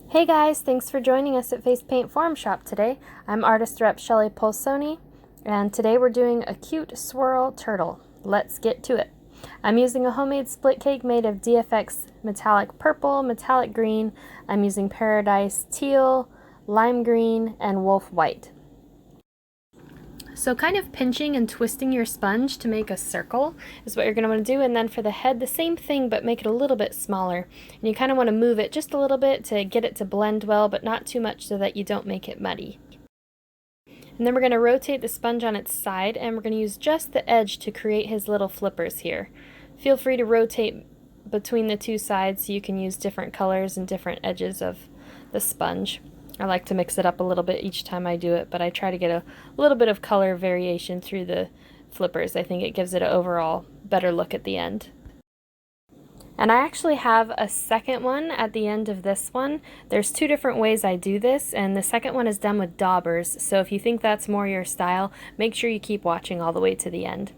Hey guys, thanks for joining us at Face Paint Forum Shop today. I'm artist rep Shelly Polsoni, and today we're doing a cute swirl turtle. Let's get to it. I'm using a homemade split cake made of DFX metallic purple, metallic green. I'm using paradise teal, lime green, and wolf white. So kind of pinching and twisting your sponge to make a circle is what you're going to want to do, and then for the head the same thing but make it a little bit smaller. And you kind of want to move it just a little bit to get it to blend well, but not too much so that you don't make it muddy. And then we're going to rotate the sponge on its side, and we're going to use just the edge to create his little flippers here. Feel free to rotate between the two sides so you can use different colors and different edges of the sponge. I like to mix it up a little bit each time I do it, but I try to get a little bit of color variation through the flippers. I think it gives it an overall better look at the end. And I actually have a second one at the end of this one. There's two different ways I do this, and the second one is done with daubers, so if you think that's more your style, make sure you keep watching all the way to the end.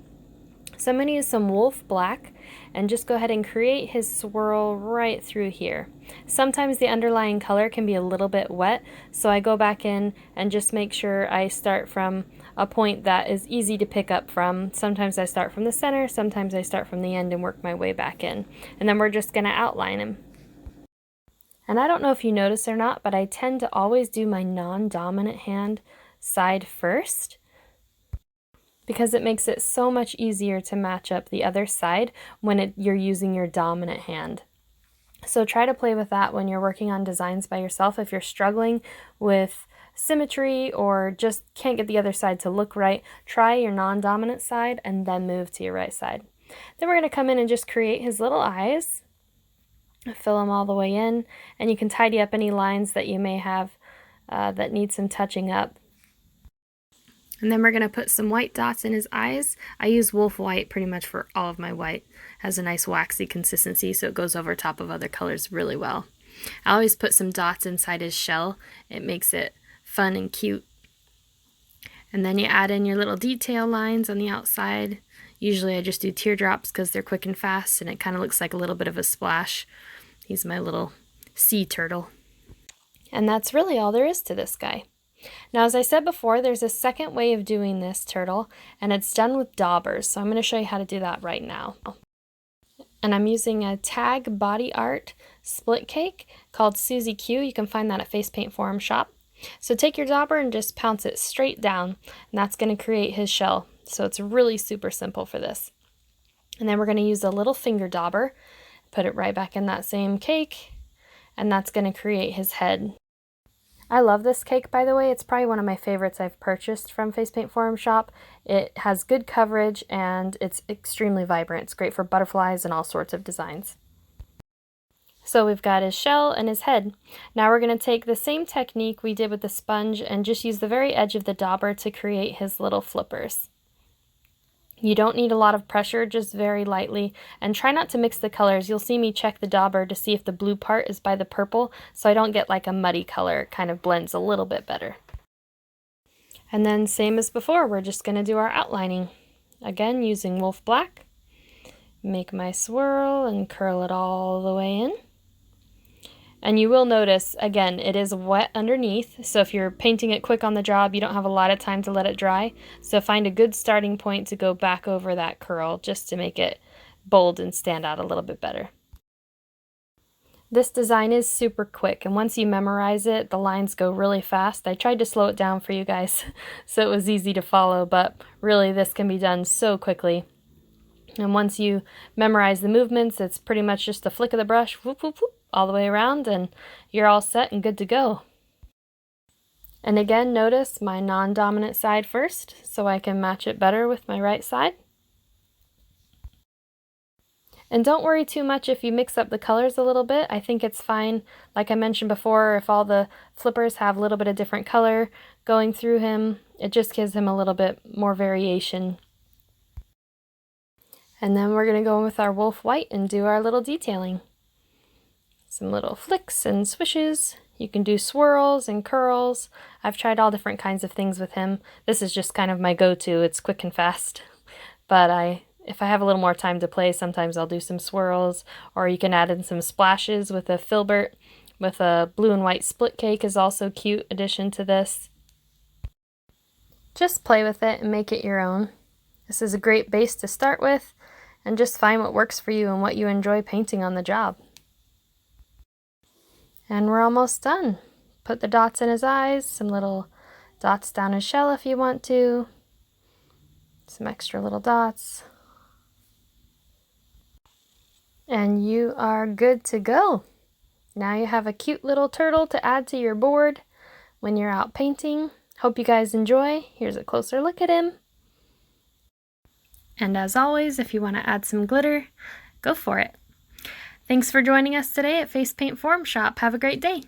So I'm going to use some wolf black and just go ahead and create his swirl right through here. Sometimes the underlying color can be a little bit wet, so I go back in and just make sure I start from a point that is easy to pick up from. Sometimes I start from the center, sometimes I start from the end and work my way back in. And then we're just going to outline him. And I don't know if you notice or not, but I tend to always do my non-dominant hand side first, because it makes it so much easier to match up the other side when you're using your dominant hand. So try to play with that when you're working on designs by yourself. If you're struggling with symmetry or just can't get the other side to look right, try your non-dominant side and then move to your right side. Then we're going to come in and just create his little eyes, fill them all the way in, and you can tidy up any lines that you may have that need some touching up. And then we're going to put some white dots in his eyes. I use wolf white pretty much for all of my white. It has a nice waxy consistency, so it goes over top of other colors really well. I always put some dots inside his shell. It makes it fun and cute. And then you add in your little detail lines on the outside. Usually I just do teardrops because they're quick and fast, and it kind of looks like a little bit of a splash. He's my little sea turtle. And that's really all there is to this guy. Now, as I said before, there's a second way of doing this turtle, and it's done with daubers, so I'm going to show you how to do that right now. And I'm using a tag body art split cake called Susie Q. You can find that at Face Paint Forum Shop. So take your dauber and just pounce it straight down, and that's going to create his shell. So it's really super simple for this. And then we're going to use a little finger dauber, put it right back in that same cake, and that's going to create his head. I love this cake, by the way. It's probably one of my favorites I've purchased from Face Paint Forum Shop. It has good coverage and it's extremely vibrant. It's great for butterflies and all sorts of designs. So we've got his shell and his head. Now we're going to take the same technique we did with the sponge and just use the very edge of the dauber to create his little flippers. You don't need a lot of pressure, just very lightly, and try not to mix the colors. You'll see me check the dauber to see if the blue part is by the purple, so I don't get like a muddy color. It kind of blends a little bit better. And then same as before, we're just going to do our outlining. Again, using wolf black. Make my swirl and curl it all the way in. And you will notice, again, it is wet underneath, so if you're painting it quick on the job, you don't have a lot of time to let it dry. So find a good starting point to go back over that curl just to make it bold and stand out a little bit better. This design is super quick, and once you memorize it, the lines go really fast. I tried to slow it down for you guys so it was easy to follow, but really this can be done so quickly. And once you memorize the movements, it's pretty much just a flick of the brush, whoop, whoop, whoop, all the way around, and you're all set and good to go. And again, notice my non-dominant side first, so I can match it better with my right side. And don't worry too much if you mix up the colors a little bit. I think it's fine, like I mentioned before, if all the flippers have a little bit of different color going through him, it just gives him a little bit more variation. And then we're going to go in with our wolf white and do our little detailing. Some little flicks and swishes. You can do swirls and curls. I've tried all different kinds of things with him. This is just kind of my go-to. It's quick and fast. But if I have a little more time to play, sometimes I'll do some swirls, or you can add in some splashes with a filbert with a blue and white split cake is also a cute addition to this. Just play with it and make it your own. This is a great base to start with, and just find what works for you and what you enjoy painting on the job. And we're almost done. Put the dots in his eyes, some little dots down his shell if you want to, some extra little dots. And you are good to go. Now you have a cute little turtle to add to your board when you're out painting. Hope you guys enjoy. Here's a closer look at him. And as always, if you want to add some glitter, go for it. Thanks for joining us today at Face Paint Forum Shop. Have a great day.